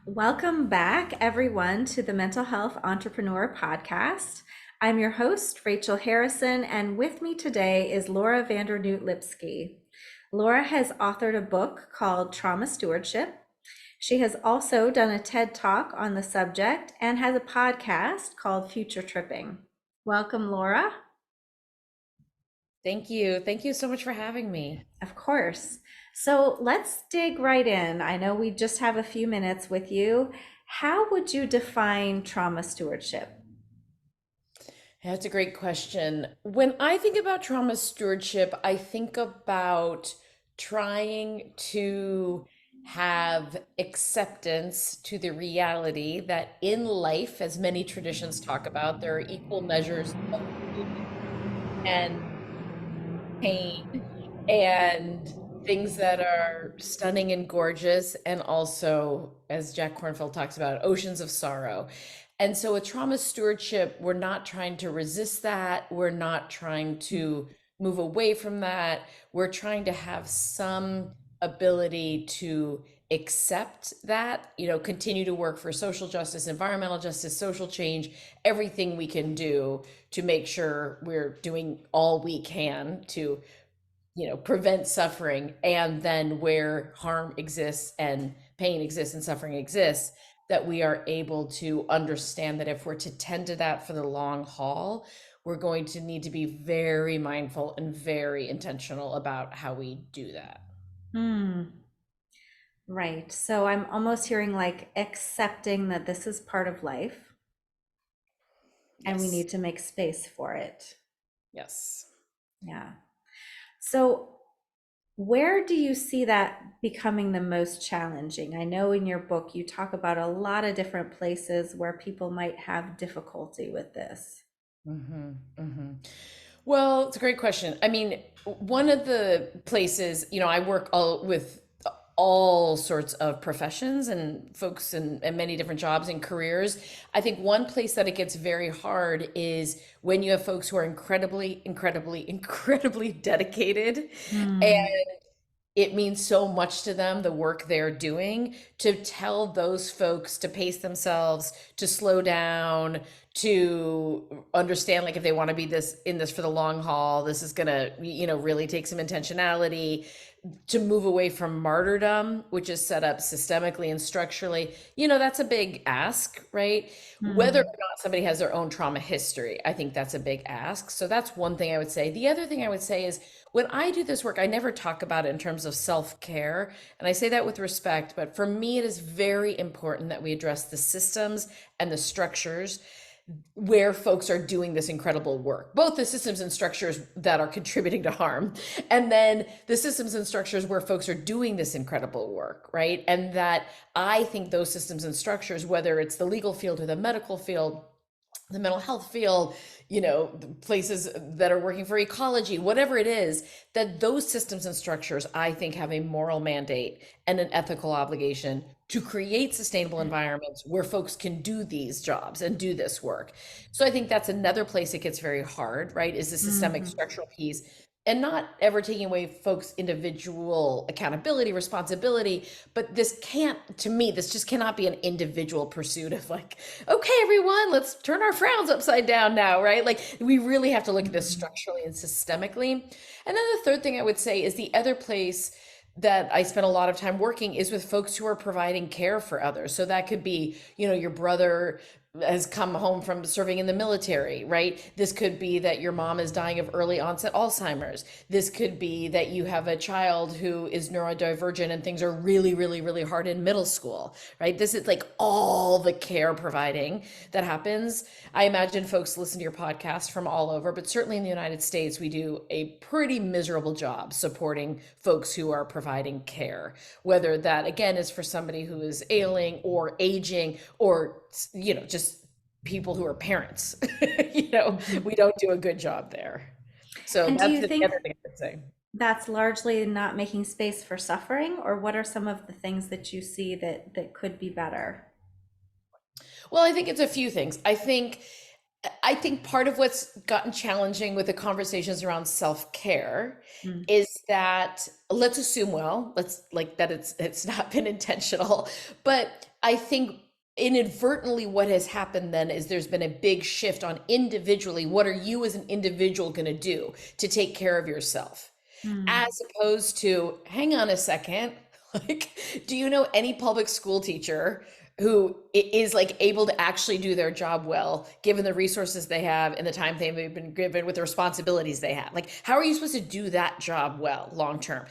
Welcome back, everyone, to the Mental Health Entrepreneur Podcast. I'm your host, Rachel Harrison, and with me today is Laura Vandernoot Lipsky. Laura has authored a book called Trauma Stewardship. She has also done a TED Talk on the subject and has a podcast called Future Tripping. Welcome, Laura. Thank you. Thank you so much for having me. Of course. So let's dig right in. I know we just have a few minutes with you. How would you define trauma stewardship? That's a great question. When I think about trauma stewardship, I think about trying to have acceptance to the reality that in life, as many traditions talk about, there are equal measures of beauty and pain and things that are stunning and gorgeous, and also, as Jack Kornfield talks about, oceans of sorrow. And so, with trauma stewardship, we're not trying to resist that. We're not trying to move away from that. We're trying to have some ability to accept that, continue to work for social justice, environmental justice, social change, everything we can do to make sure we're doing all we can to prevent suffering, and then where harm exists and pain exists and suffering exists, that we are able to understand that if we're to tend to that for the long haul, we're going to need to be very mindful and very intentional about how we do that. Hmm. Right. So I'm almost hearing like accepting that this is part of life and we Yes. need to make space for it. Yes. Yeah. So where do you see that becoming the most challenging? I know in your book you talk about a lot of different places where people might have difficulty with this. hmm hmm Well, it's a great question. I mean, one of the places, I work with all sorts of professions and folks and many different jobs and careers. I think one place that it gets very hard is when you have folks who are incredibly, incredibly, incredibly dedicated, and Hmm. it means so much to them, the work they're doing, to tell those folks to pace themselves, to slow down, to understand, like, if they want to be this for the long haul, this is gonna, really take some intentionality, to move away from martyrdom, which is set up systemically and structurally. That's a big ask, right? Whether or Hmm. not somebody has their own trauma history, I think that's a big ask. So that's one thing I would say. The other thing I would say is, when I do this work, I never talk about it in terms of self-care. And I say that with respect, but for me, it is very important that we address the systems and the structures where folks are doing this incredible work, both the systems and structures that are contributing to harm, and then the systems and structures where folks are doing this incredible work, right? And that I think those systems and structures, whether it's the legal field or the medical field, the mental health field, the places that are working for ecology, whatever it is, that those systems and structures, I think, have a moral mandate and an ethical obligation to create sustainable environments where folks can do these jobs and do this work. So I think that's another place it gets very hard, right? Is the systemic Hmm. structural piece, and not ever taking away folks' individual accountability, responsibility. But this can't, to me, this just cannot be an individual pursuit of, like, okay, everyone, let's turn our frowns upside down now, right? Like, we really have to look at this structurally and systemically. And then the third thing I would say is, the other place that I spend a lot of time working is with folks who are providing care for others. So that could be, your brother has come home from serving in the military, right? This could be that your mom is dying of early onset Alzheimer's. This could be that you have a child who is neurodivergent and things are really, really, really hard in middle school, right? This is like all the care providing that happens. I imagine folks listen to your podcast from all over, but certainly in the United States, we do a pretty miserable job supporting folks who are providing care, whether that, again, is for somebody who is ailing or aging, or, just people who are parents. We don't do a good job there. So And do that's you the think other thing I would say. that's largely not making space for suffering, or what are some of the things that you see that could be better? Well, I think it's a few things. I think I think part of what's gotten challenging with the conversations around self-care Mm. is that, let's assume, well, let's like that it's not been intentional, but I think inadvertently what has happened then is there's been a big shift on individually, what are you as an individual going to do to take care of yourself? Mm. As opposed to, hang on a second, like, do you know any public school teacher who is like able to actually do their job well, given the resources they have and the time they've been given with the responsibilities they have? Like, how are you supposed to do that job well long term?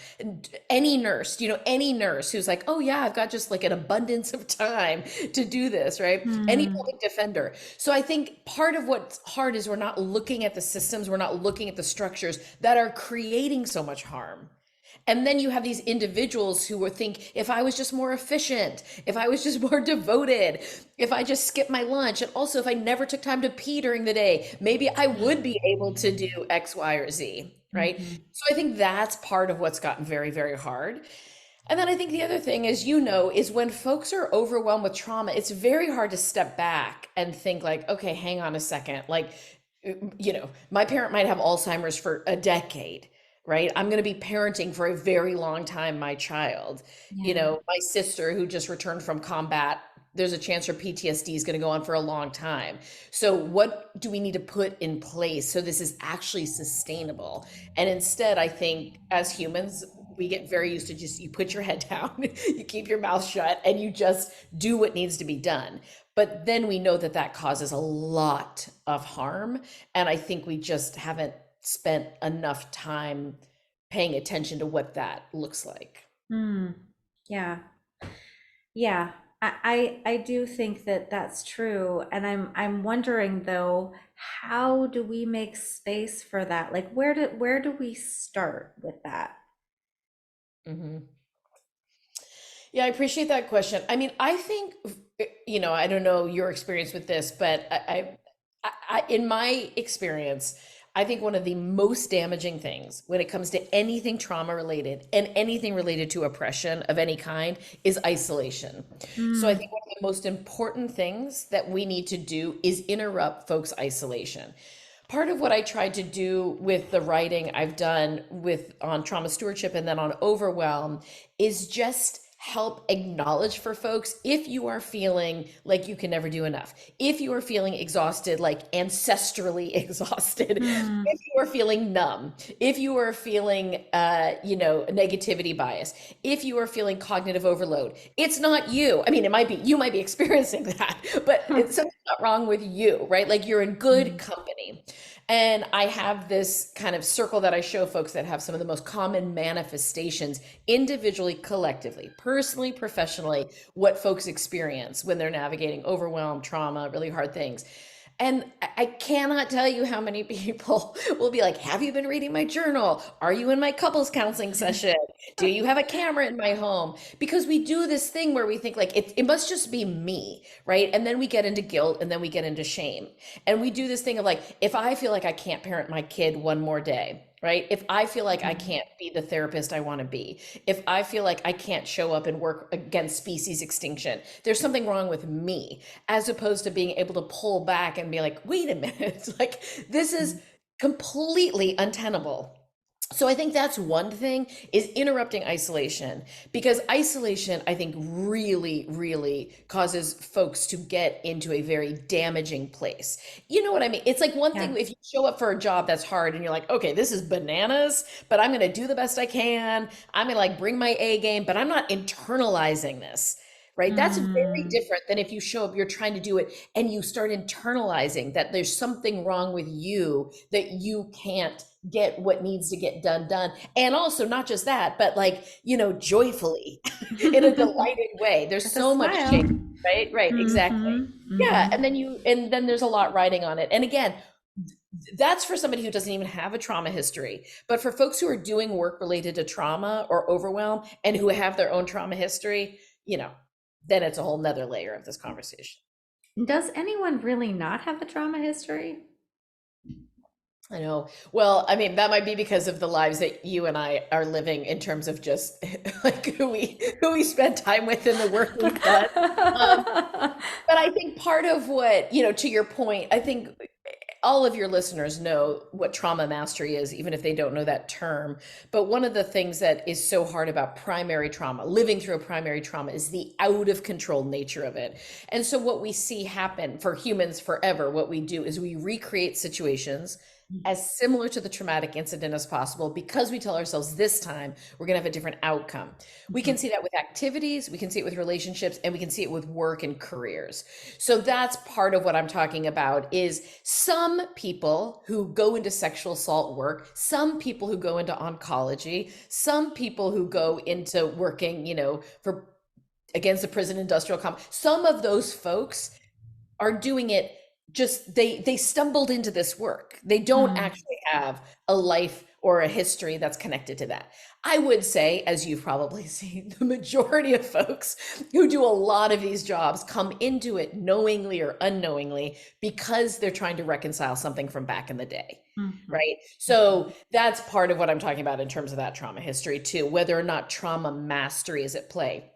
Any nurse, do you know any nurse who's like, oh yeah, I've got just like an abundance of time to do this, right? Any Mm. public defender. So I think part of what's hard is we're not looking at the systems, we're not looking at the structures that are creating so much harm. And then you have these individuals who would think, if I was just more efficient, if I was just more devoted, if I just skipped my lunch, and also if I never took time to pee during the day, maybe I would be able to do X, Y, or Z, right? Mhm. So I think that's part of what's gotten very, very hard. And then I think the other thing, as you know, is when folks are overwhelmed with trauma, it's very hard to step back and think like, okay, hang on a second. Like, my parent might have Alzheimer's for a decade, right? I'm going to be parenting for a very long time, my child. Yeah. My sister who just returned from combat, there's a chance her PTSD is going to go on for a long time. So, what do we need to put in place so this is actually sustainable? And instead, I think as humans, we get very used to just you put your head down, you keep your mouth shut, and you just do what needs to be done. But then we know that that causes a lot of harm. And I think we just haven't spent enough time paying attention to what that looks like. Mm. Yeah. Yeah. I do think that that's true. And I'm wondering though, how do we make space for that? Like where do we start with that? Mhm. Yeah, I appreciate that question. I mean, I think, I don't know your experience with this, but in my experience, I think one of the most damaging things when it comes to anything trauma related and anything related to oppression of any kind is isolation. So I Mm. think one of the most important things that we need to do is interrupt folks' isolation. Part of what I tried to do with the writing I've done with on trauma stewardship and then on overwhelm is just help acknowledge for folks if you are feeling like you can never do enough, if you are feeling exhausted, like ancestrally exhausted, Mm. if you are feeling numb, if you are feeling negativity bias, if you are feeling cognitive overload, it's not you. I mean, it might be, you might be experiencing that, but it's something not wrong with you, right? Like you're in good Mm. company. And I have this kind of circle that I show folks that have some of the most common manifestations individually, collectively, personally, professionally, what folks experience when they're navigating overwhelm, trauma, really hard things. And I cannot tell you how many people will be like, have you been reading my journal? Are you in my couples counseling session? Do you have a camera in my home? Because we do this thing where we think like it must just be me, right? And then we get into guilt and then we get into shame. And we do this thing of like, if I feel like I can't parent my kid one more day, right? If I feel like I Mm. can't be the therapist I want to be, if I feel like I can't show up and work against species extinction, there's something wrong with me, as opposed to being able to pull back and be like, wait a minute, like this is Mm. completely untenable. So I think that's one thing is interrupting isolation, because isolation I think really really causes folks to get into a very damaging place. You know what I mean? It's like one Yeah. thing if you show up for a job that's hard and you're like, okay, this is bananas, but I'm going to do the best I can. I'm going to like bring my A game, but I'm not internalizing this. Right? That's very Mm. different than if you show up, you're trying to do it and you start internalizing that there's something wrong with you, that you can't get what needs to get done. And also not just that, but like, joyfully in a delighted way. There's With a so much smile. change, right, exactly. Hmm. Yeah, Hmm. and then there's a lot riding on it. And again, that's for somebody who doesn't even have a trauma history. But for folks who are doing work related to trauma or overwhelm and who have their own trauma history, you know then it's a whole nother layer of this conversation. Does anyone really not have a trauma history? I know. Well, I mean, that might be because of the lives that you and I are living in terms of just like who we spend time with and the work we've done. Um, but I think part of what, to your point, I think all of your listeners know what trauma mastery is, even if they don't know that term. But one of the things that is so hard about primary trauma, living through a primary trauma, is the out of control nature of it. And so, what we see happen for humans forever, what we do is we recreate situations as similar to the traumatic incident as possible because we tell ourselves this time we're going to have a different outcome. We Mhm. can see that with activities, we can see it with relationships, and we can see it with work and careers. So that's part of what I'm talking about is some people who go into sexual assault work, some people who go into oncology, some people who go into working, for against the prison industrial complex. Some of those folks are doing it, just they stumbled into this work. They don't Mm. actually have a life or a history that's connected to that. I would say, as you've probably seen, the majority of folks who do a lot of these jobs come into it knowingly or unknowingly because they're trying to reconcile something from back in the day. Mhm. Right. So that's part of what I'm talking about in terms of that trauma history, too, whether or not trauma mastery is at play.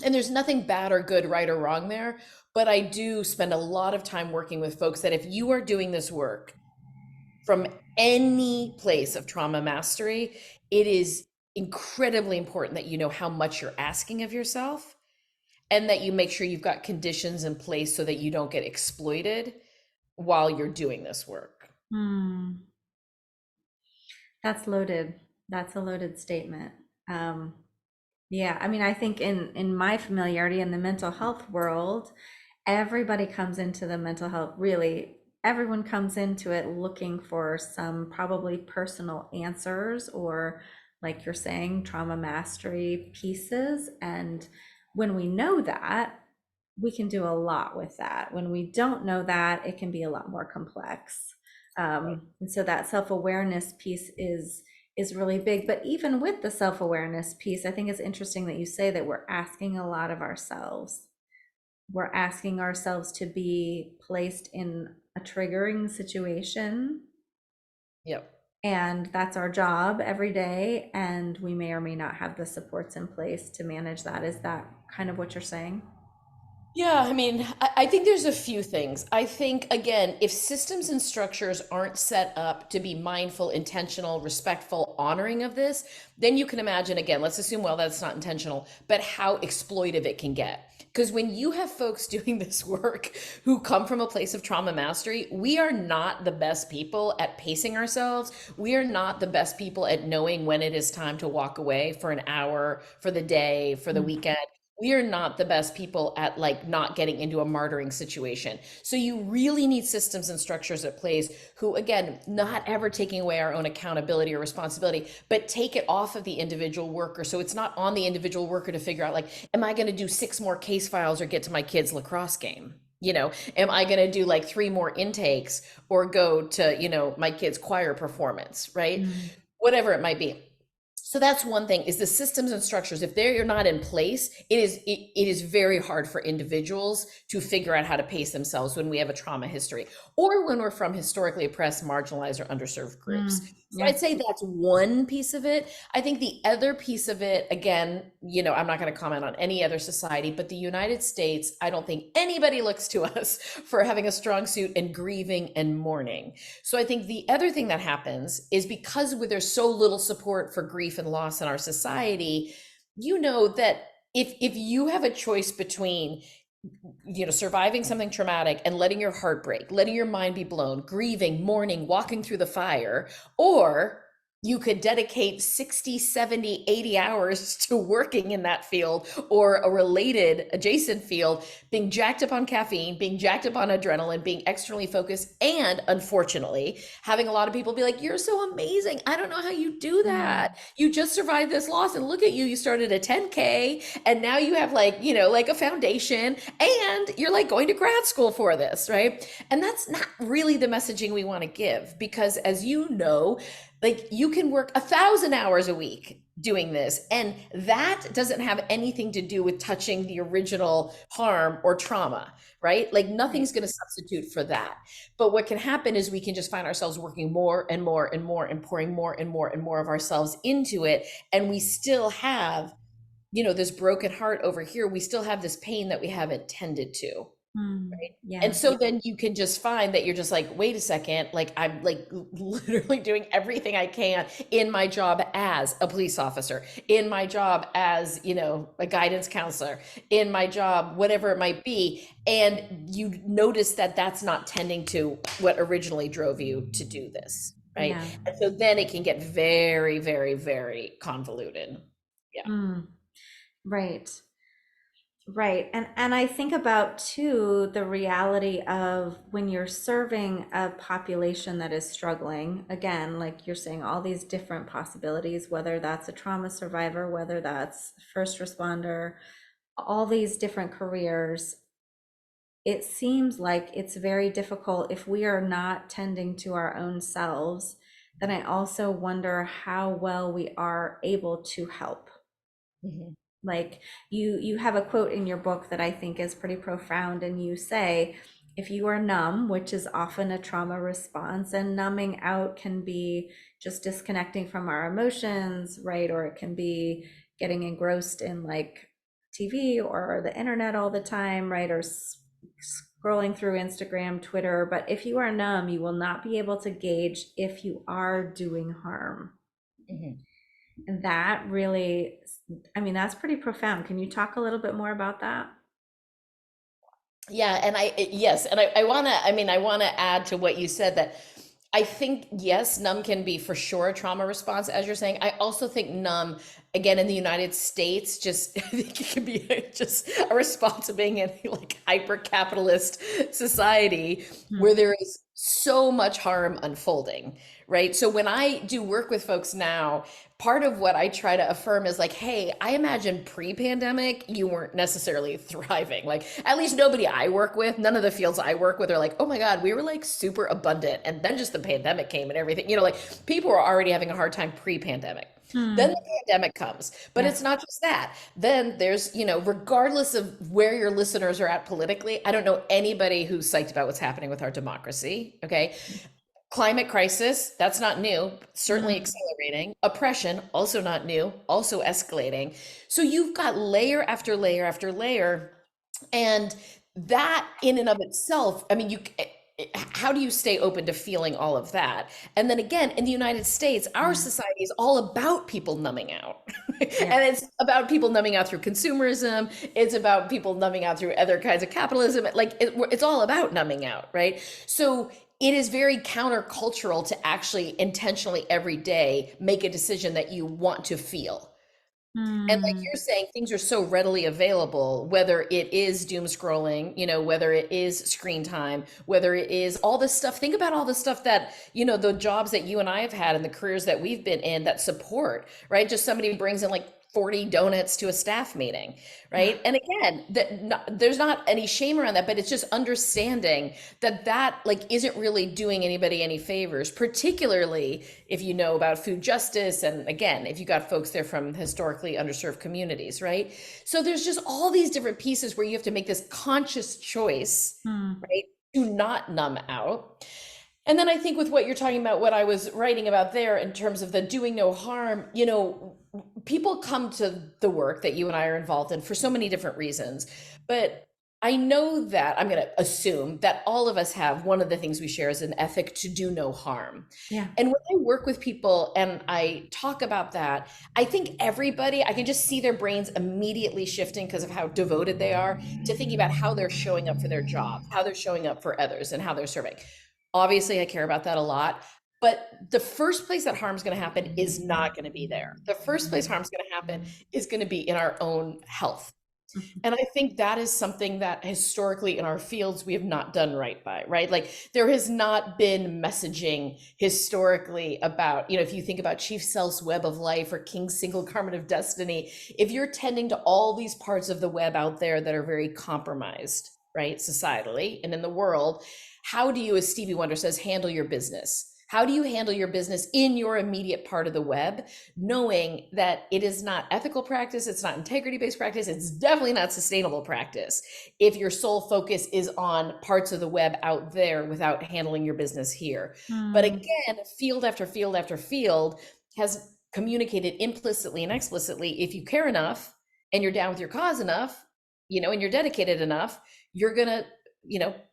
And there's nothing bad or good, right or wrong there. But I do spend a lot of time working with folks that if you are doing this work from any place of trauma mastery, it is incredibly important that you know how much you're asking of yourself and that you make sure you've got conditions in place so that you don't get exploited while you're doing this work. Mm. That's loaded. That's a loaded statement. Um, yeah, I mean, I think in my familiarity in the mental health world, everybody comes into the mental health, really, everyone comes into it looking for some probably personal answers or, like you're saying, trauma mastery pieces. And when we know that, we can do a lot with that. When we don't know that, it can be a lot more complex. And so that self-awareness piece is really big. But even with the self-awareness piece, I think it's interesting that you say that we're asking a lot of ourselves. We're asking ourselves to be placed in a triggering situation, Yep. and that's our job every day. And we may or may not have the supports in place to manage that. Is that kind of what you're saying? Yeah, I mean, I think there's a few things. I think, again, if systems and structures aren't set up to be mindful, intentional, respectful, honoring of this, then you can imagine, again, let's assume, well, that's not intentional, but how exploitive it can get. Because when you have folks doing this work who come from a place of trauma mastery, we are not the best people at pacing ourselves. We are not the best people at knowing when it is time to walk away for an hour, for the day, for the Mm. weekend. We are not the best people at like not getting into a martyring situation. So you really need systems and structures at place who, again, not ever taking away our own accountability or responsibility, but take it off of the individual worker. So it's not on the individual worker to figure out like, am I going to do 6 more case files or get to my kid's lacrosse game? Am I going to do like 3 more intakes or go to, my kid's choir performance, right? Mm. Whatever it might be. So that's one thing is the systems and structures. If they're not in place, it is very hard for individuals to figure out how to pace themselves when we have a trauma history or when we're from historically oppressed, marginalized, or underserved groups. Mm. So Yeah. I'd say that's one piece of it. I think the other piece of it, again, I'm not going to comment on any other society, but the United States, I don't think anybody looks to us for having a strong suit in grieving and mourning. So I think the other thing that happens is because there's so little support for grief and loss in our society, that if you have a choice between surviving something traumatic and letting your heart break, letting your mind be blown, grieving, mourning, walking through the fire, or you could dedicate 60, 70, 80 hours to working in that field or a related adjacent field, being jacked up on caffeine, being jacked up on adrenaline, being externally focused, and unfortunately, having a lot of people be like, you're so amazing. I don't know how you do Mm. that. You just survived this loss, and look at you. You started a 10K, and now you have like a foundation, and you're like going to grad school for this, right? And that's not really the messaging we want to give because, as you know, like you can work 1,000 hours a week doing this, and that doesn't have anything to do with touching the original harm or trauma, right? Like Right. nothing's going to substitute for that. But what can happen is we can just find ourselves working more and more and more and pouring more and more and more of ourselves into it. And we still have, this broken heart over here. We still have this pain that we haven't tended to. And Yeah. so then you can just find that you're just like, wait a second, like I'm like literally doing everything I can in my job as a police officer, in my job as, a guidance counselor, in my job, whatever it might be. And you notice that that's not tending to what originally drove you to do this, right? Yeah. And so then it can get very, very, very convoluted. Yeah. Mm. Right. Right. And I think about too the reality of when you're serving a population that is struggling, again, like you're saying, all these different possibilities, whether that's a trauma survivor, whether that's first responder, all these different careers. It seems like it's very difficult if we are not tending to our own selves. Then I also wonder how well we are able to help. Mhm. Like you have a quote in your book that I think is pretty profound, and you say, if you are numb, which is often a trauma response, and numbing out can be just disconnecting from our emotions, right? Or it can be getting engrossed in like TV or the internet all the time, right? Or scrolling through Instagram, Twitter. But if you are numb, you will not be able to gauge if you are doing harm. Mhm. And that really, I mean, that's pretty profound. Can you talk a little bit more about that? Yeah, and yes, and I want to add to what you said that I think, yes, numb can be for sure a trauma response, as you're saying. I also think numb, again, in the United States, just I think it can be just a response of being in like hyper capitalist society where Hmm. there is so much harm unfolding, right? So when I do work with folks now, part of what I try to affirm is like, hey, I imagine pre-pandemic you weren't necessarily thriving. Like at least nobody I work with, none of the fields I work with are like, oh my God, we were like super abundant. And then just the pandemic came and everything, like people were already having a hard time pre-pandemic. Then Hmm. the pandemic comes, but Yeah. it's not just that. Then there's, regardless of where your listeners are at politically, I don't know anybody who's psyched about what's happening with our democracy. Okay. Climate crisis, that's not new, certainly Hmm. accelerating. Oppression, also not new, also escalating. So you've got layer after layer after layer. And that in and of itself, I mean, how do you stay open to feeling all of that? And then again, in the United States, our Yeah. society is all about people numbing out. Yeah. And it's about people numbing out through consumerism. It's about people numbing out through other kinds of capitalism. Like it's all about numbing out, right? So it is very countercultural to actually intentionally every day make a decision that you want to feel. And like Hmm. you're saying, things are so readily available, whether it is doom scrolling, whether it is screen time, whether it is all this stuff. Think about all the stuff that, the jobs that you and I have had and the careers that we've been in that support, right? Just somebody brings in like 40 donuts to a staff meeting, Yeah. right? And again, there's not any shame around that, but it's just understanding that like isn't really doing anybody any favors, particularly if you know about food justice. And again, if you got folks there from historically underserved communities, right? So there's just all these different pieces where you have to make this conscious choice, Hmm. right? To not numb out. And then I think with what you're talking about, what I was writing about there in terms of the doing no harm, people come to the work that you and I are involved in for so many different reasons. But I know that I'm going to assume that all of us have one of the things we share is an ethic to do no harm. Yeah. And when I work with people and I talk about that, I think everybody, I can just see their brains immediately shifting because of how devoted they are to thinking about how they're showing up for their job, how they're showing up for others, and how they're serving. Obviously, I care about that a lot. But the first place that harm's going to happen is not going to be there. The first place harm's going to happen is going to be in our own health. And I think that is something that historically in our fields we have not done right by, right? Like there has not been messaging historically about, if you think about Chief Sealth's Web of Life or King's Single Garment of Destiny, if you're tending to all these parts of the web out there that are very compromised, right, societally and in the world, how do you, as Stevie Wonder says, handle your business? How do you handle your business in your immediate part of the web, knowing that it is not ethical practice, it's not integrity based practice, it's definitely not sustainable practice if your sole focus is on parts of the web out there without handling your business here. But Hmm. again, field after field after field has communicated implicitly and explicitly if you care enough and you're down with your cause enough, and you're dedicated enough, you're going to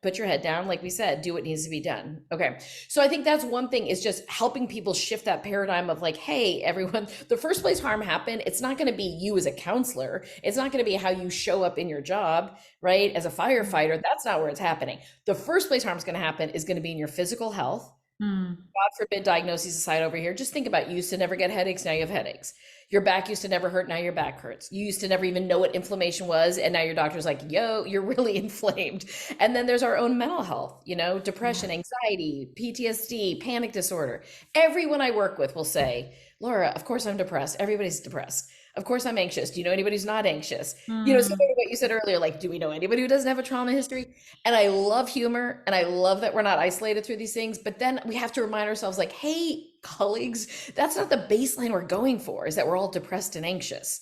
put your head down, like we said, do what needs to be done. Okay. So I think that's one thing, is just helping people shift that paradigm of like, hey, everyone, the first place harm happened, it's not going to be you as a counselor. It's not going to be how you show up in your job, right? As a firefighter, that's not where it's happening. The first place harm is going to happen is going to be in your physical health. Mm. God forbid, diagnoses aside over here, just think about, you used to never get headaches, now you have headaches. Your back used to never hurt, now your back hurts. You used to never even know what inflammation was, and now your doctor's like, yo, you're really inflamed. And then there's our own mental health, Yeah. depression, anxiety, PTSD, panic disorder. Everyone I work with will say, Laura, of course I'm depressed. Everybody's depressed. Of course I'm anxious. Do you know anybody who's not anxious? Similar Mm. to what you said earlier, like, do we know anybody who doesn't have a trauma history? And I love humor, and I love that we're not isolated through these things. But then we have to remind ourselves, like, hey, colleagues, that's not the baseline we're going for, is that we're all depressed and anxious,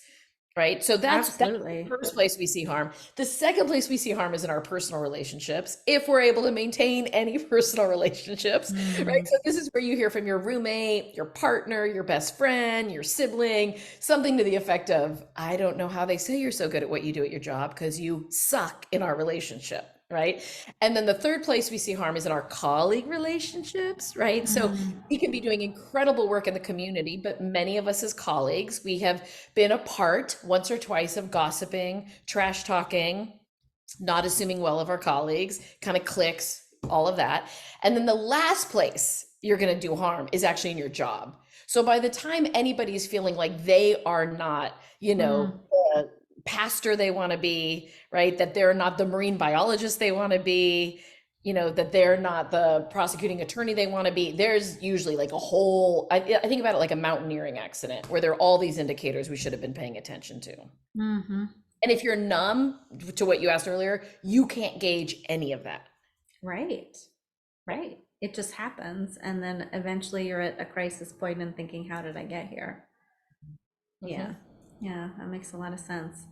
right? So that's the Absolutely. first place we see harm. The second place we see harm is in our personal relationships, if we're able to maintain any personal relationships, right? Mm. So this is where you hear from your roommate, your partner, your best friend, your sibling, something to the effect of, I don't know how they say you're so good at what you do at your job because you suck in our relationship. Right. And then the third place we see harm is in our colleague relationships. Right. So Mm. we can be doing incredible work in the community, but many of us as colleagues, we have been a part once or twice of gossiping, trash talking, not assuming well of our colleagues, kind of cliques, all of that. And then the last place you're going to do harm is actually in your job. So by the time anybody's feeling like they are not, Mm. the pastor they want to be, right? That they're not the marine biologist they want to be, that they're not the prosecuting attorney they want to be. There's usually like a whole, I think about it like a mountaineering accident where there are all these indicators we should have been paying attention to. Hmm. And if you're numb to what you asked earlier, you can't gauge any of that. Right. Right. It just happens. And then eventually you're at a crisis point and thinking, how did I get here? Yeah. Mhm. Yeah. That makes a lot of sense.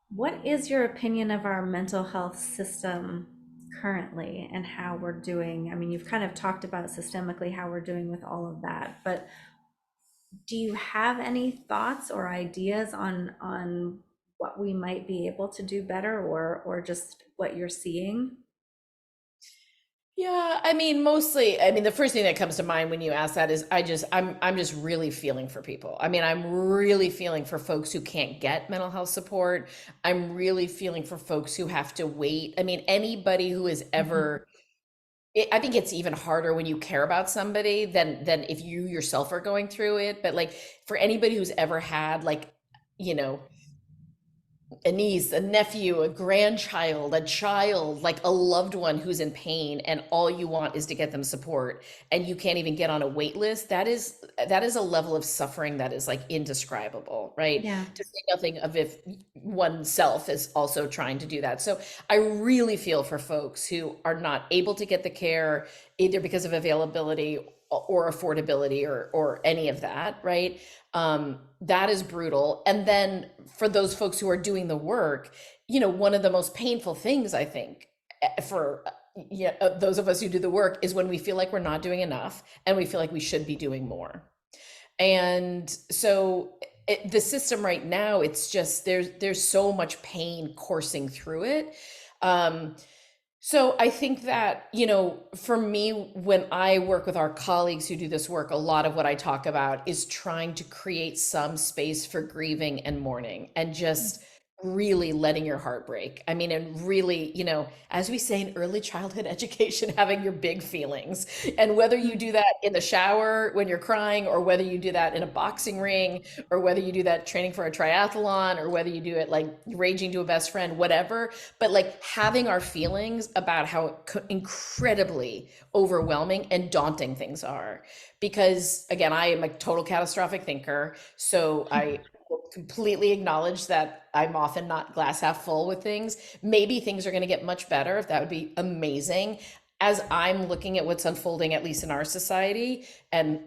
What is your opinion of our mental health system currently and how we're doing? I mean, you've kind of talked about systemically how we're doing with all of that, but do you have any thoughts or ideas on what we might be able to do better or just what you're seeing? Yeah, I mean, mostly, I mean, the first thing that comes to mind when you ask that is I'm just really feeling for people. I mean, I'm really feeling for folks who can't get mental health support. I'm really feeling for folks who have to wait. I mean, anybody who is Mhm. ever, I think it's even harder when you care about somebody than if you yourself are going through it. But like for anybody who's ever had like, you know, a niece, a nephew, a grandchild, a child, like a loved one who's in pain, and all you want is to get them support, and you can't even get on a wait list. That is a level of suffering that is like indescribable, right? Yeah. To say nothing of if oneself is also trying to do that. So I really feel for folks who are not able to get the care either because of availability or affordability or any of that, right? That is brutal. And then for those folks who are doing the work, one of the most painful things I think for those of us who do the work is when we feel like we're not doing enough and we feel like we should be doing more. And so the system right now, it's just there's so much pain coursing through it. Um, so I think that, for me, when I work with our colleagues who do this work, a lot of what I talk about is trying to create some space for grieving and mourning and just really letting your heart break. I mean, and really, as we say in early childhood education, having your big feelings. And whether you do that in the shower when you're crying, or whether you do that in a boxing ring, or whether you do that training for a triathlon, or whether you do it like raging to a best friend, whatever, but like having our feelings about how incredibly overwhelming and daunting things are. Because again, I am a total catastrophic thinker. So I will completely acknowledge that I'm often not glass half full with things. Maybe things are going to get much better. If that would be amazing. As I'm looking at what's unfolding, at least in our society and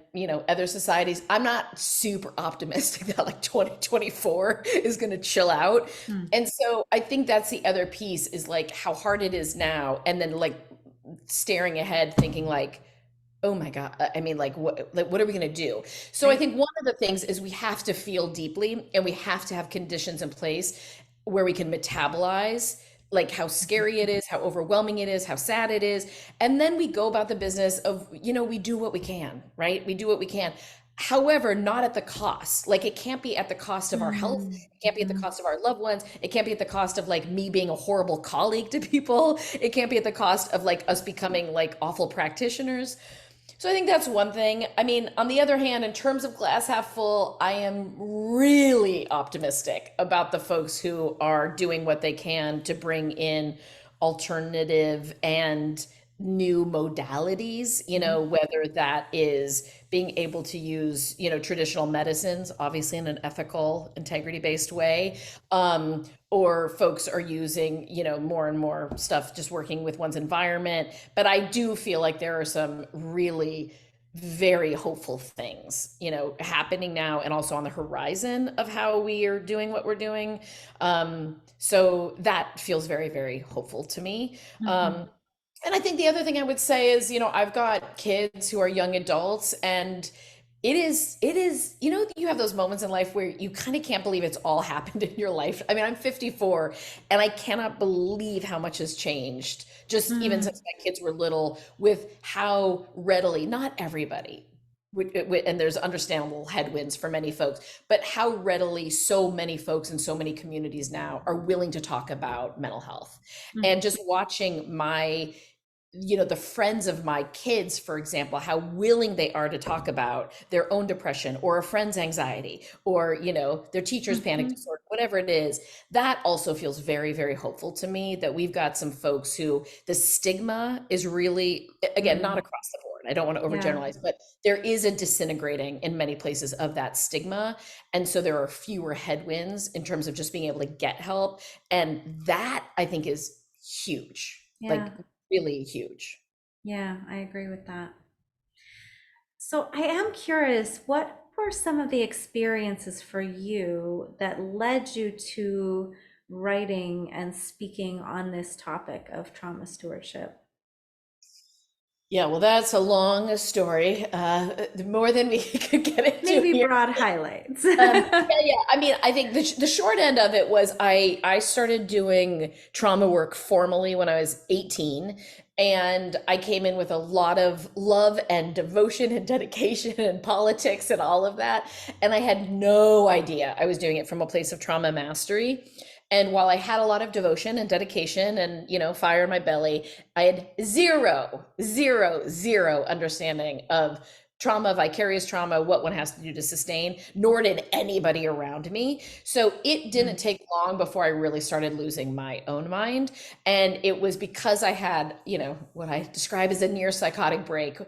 other societies, I'm not super optimistic that like 2024 is going to chill out. Hmm. And so I think that's the other piece, is like how hard it is now, and then like staring ahead thinking like, oh my God, I mean, what are we going to do? So I Right. think one of the things is we have to feel deeply, and we have to have conditions in place where we can metabolize like how scary it is, how overwhelming it is, how sad it is. And then we go about the business of, we do what we can, right? We do what we can. However, not at the cost. Like it can't be at the cost of our health. Mm, It can't be at the mhm, cost of our loved ones. It can't be at the cost of like me being a horrible colleague to people. It can't be at the cost of like us becoming like awful practitioners. So I think that's one thing. I mean, on the other hand, in terms of glass half full, I am really optimistic about the folks who are doing what they can to bring in alternative and new modalities, mhm, whether that is being able to use, traditional medicines, obviously in an ethical, integrity-based way, or folks are using, more and more stuff just working with one's environment. But I do feel like there are some really very hopeful things, happening now and also on the horizon of how we are doing what we're doing. So that feels very, very hopeful to me. mhm, And I think the other thing I would say is, I've got kids who are young adults, and it is, you have those moments in life where you kind of can't believe it's all happened in your life. I mean, I'm 54 and I cannot believe how much has changed just even mm, since my kids were little, with how readily, not everybody, and there's understandable headwinds for many folks, but how readily so many folks in so many communities now are willing to talk about mental health. mm, And just watching the friends of my kids, for example, how willing they are to talk about their own depression or a friend's anxiety or, their teacher's panic mhm, disorder, whatever it is. That also feels very, very hopeful to me, that we've got some folks who the stigma is really, again, not mm, across the board. I don't want to yeah, overgeneralize, but there is a disintegrating in many places of that stigma. And so there are fewer headwinds in terms of just being able to get help. And that I think is huge, yeah, like really huge. yeah, I agree with that. So I am curious, what were some of the experiences for you that led you to writing and speaking on this topic of trauma stewardship? Yeah, well, that's a long story, more than we could get into Maybe here. broad highlights. Yeah. I mean, I think the short end of it was I started doing trauma work formally when I was 18, and I came in with a lot of love and devotion and dedication and politics and all of that, and I had no idea I was doing it from a place of trauma mastery. And while I had a lot of devotion and dedication and, fire in my belly, I had zero, zero, zero understanding of trauma, vicarious trauma, what one has to do to sustain, nor did anybody around me. So it didn't Mm, take long before I really started losing my own mind. And it was because I had, what I describe as a near psychotic break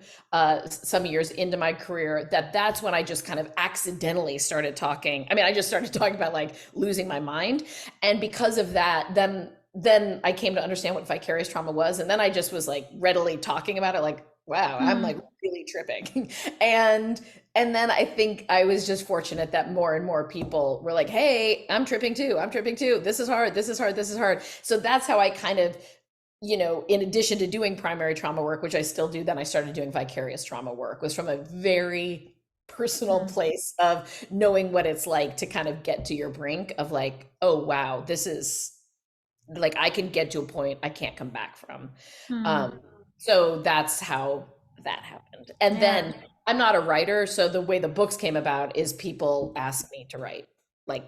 some years into my career, that's when I just kind of accidentally started talking. I mean, I just started talking about like losing my mind. And because of that, then I came to understand what vicarious trauma was. And then I just was like readily talking about it, like, wow, I'm like mm, really tripping. and and then I think I was just fortunate that more and more people were like, hey, I'm tripping too. I'm tripping too. This is hard. This is hard. This is hard. So that's how I kind of, in addition to doing primary trauma work, which I still do, then I started doing vicarious trauma work, was from a very personal mm, place of knowing what it's like to kind of get to your brink of like, oh wow, this is like I can get to a point I can't come back from. mm. So that's how that happened. And Yeah. then I'm not a writer, so the way the books came about is people asked me to write, like,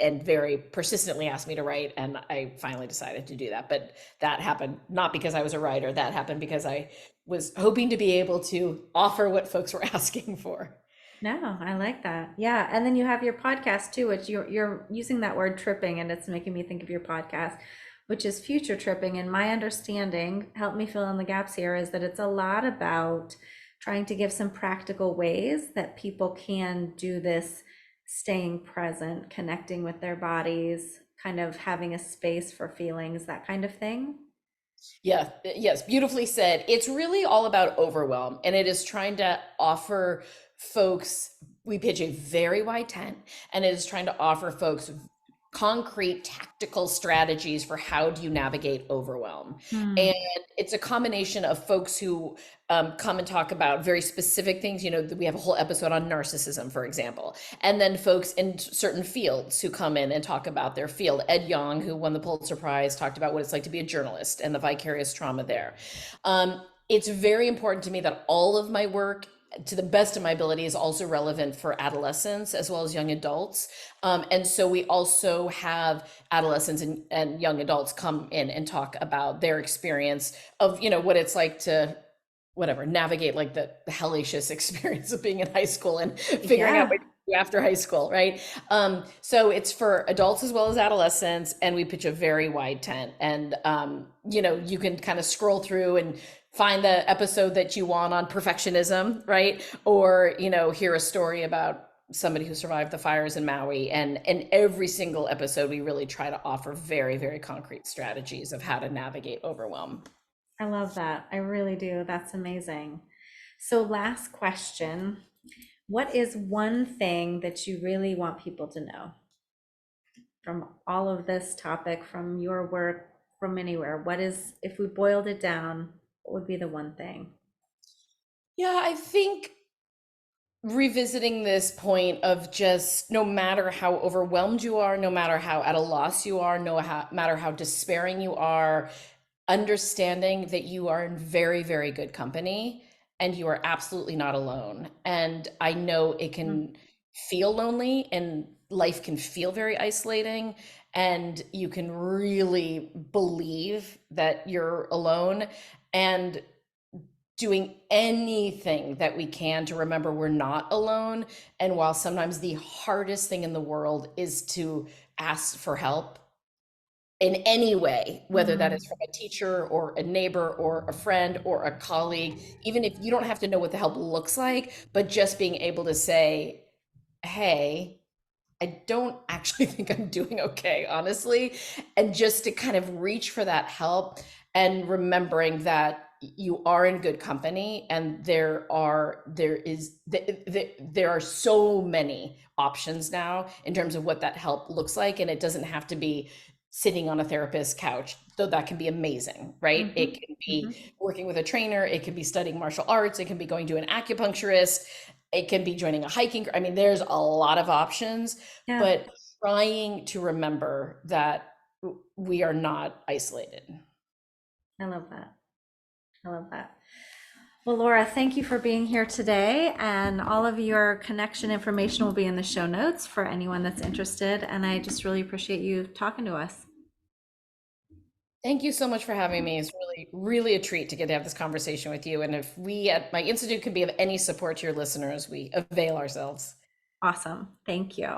and very persistently asked me to write, and I finally decided to do that. But that happened not because I was a writer. That happened because I was hoping to be able to offer what folks were asking for. No, I like that. Yeah, and then you have your podcast too, which you're using that word tripping, and it's making me think of your podcast, which is future tripping. And my understanding, help me fill in the gaps here, is that it's a lot about trying to give some practical ways that people can do this, staying present, connecting with their bodies, kind of having a space for feelings, that kind of thing. Yeah, yes, beautifully said. It's really all about overwhelm, and it is trying to offer folks, we pitch a very wide tent, and it is trying to offer folks concrete tactical strategies for how do you navigate overwhelm. And Hmm. it's a combination of folks who come and talk about very specific things. We have a whole episode on narcissism, for example, and then folks in certain fields who come in and talk about their field. Ed Yong, who won the Pulitzer Prize, talked about what it's like to be a journalist and the vicarious trauma there. It's very important to me that all of my work, to the best of my ability, is also relevant for adolescents as well as young adults. And so we also have adolescents and young adults come in and talk about their experience of, what it's like to whatever, navigate like the hellacious experience of being in high school and figuring out what Yeah. to do after high school, right? So it's for adults as well as adolescents, and we pitch a very wide tent. And you can kind of scroll through and find the episode that you want on perfectionism, right? Or hear a story about somebody who survived the fires in Maui. And in every single episode, we really try to offer very, very concrete strategies of how to navigate overwhelm. I love that. I really do. That's amazing. So, last question. What is one thing that you really want people to know from all of this topic, from your work, from anywhere? What is, if we boiled it down, what would be the one thing? Yeah, I think revisiting this point of just no matter how overwhelmed you are, no matter how at a loss you are, matter how despairing you are, understanding that you are in very, very good company and you are absolutely not alone. And I know it Mm. can feel lonely and life can feel very isolating, and you can really believe that you're alone. And doing anything that we can to remember we're not alone. And while sometimes the hardest thing in the world is to ask for help in any way, whether that is Mm. from a teacher or a neighbor or a friend or a colleague, even if you don't have to know what the help looks like, but just being able to say, hey, I don't actually think I'm doing okay, honestly. And just to kind of reach for that help and remembering that you are in good company, and there are so many options now in terms of what that help looks like. And it doesn't have to be sitting on a therapist's couch, though that can be amazing, right? Hmm. It can be Hmm. working with a trainer, it can be studying martial arts, it can be going to an acupuncturist, it can be joining a hiking. I mean, there's a lot of options, Yeah, but trying to remember that we are not isolated. I love that. I love that. Well, Laura, thank you for being here today. And all of your connection information will be in the show notes for anyone that's interested. And I just really appreciate you talking to us. Thank you so much for having me. It's really, really a treat to get to have this conversation with you. And if we at my institute can be of any support to your listeners, we avail ourselves. Awesome. Thank you.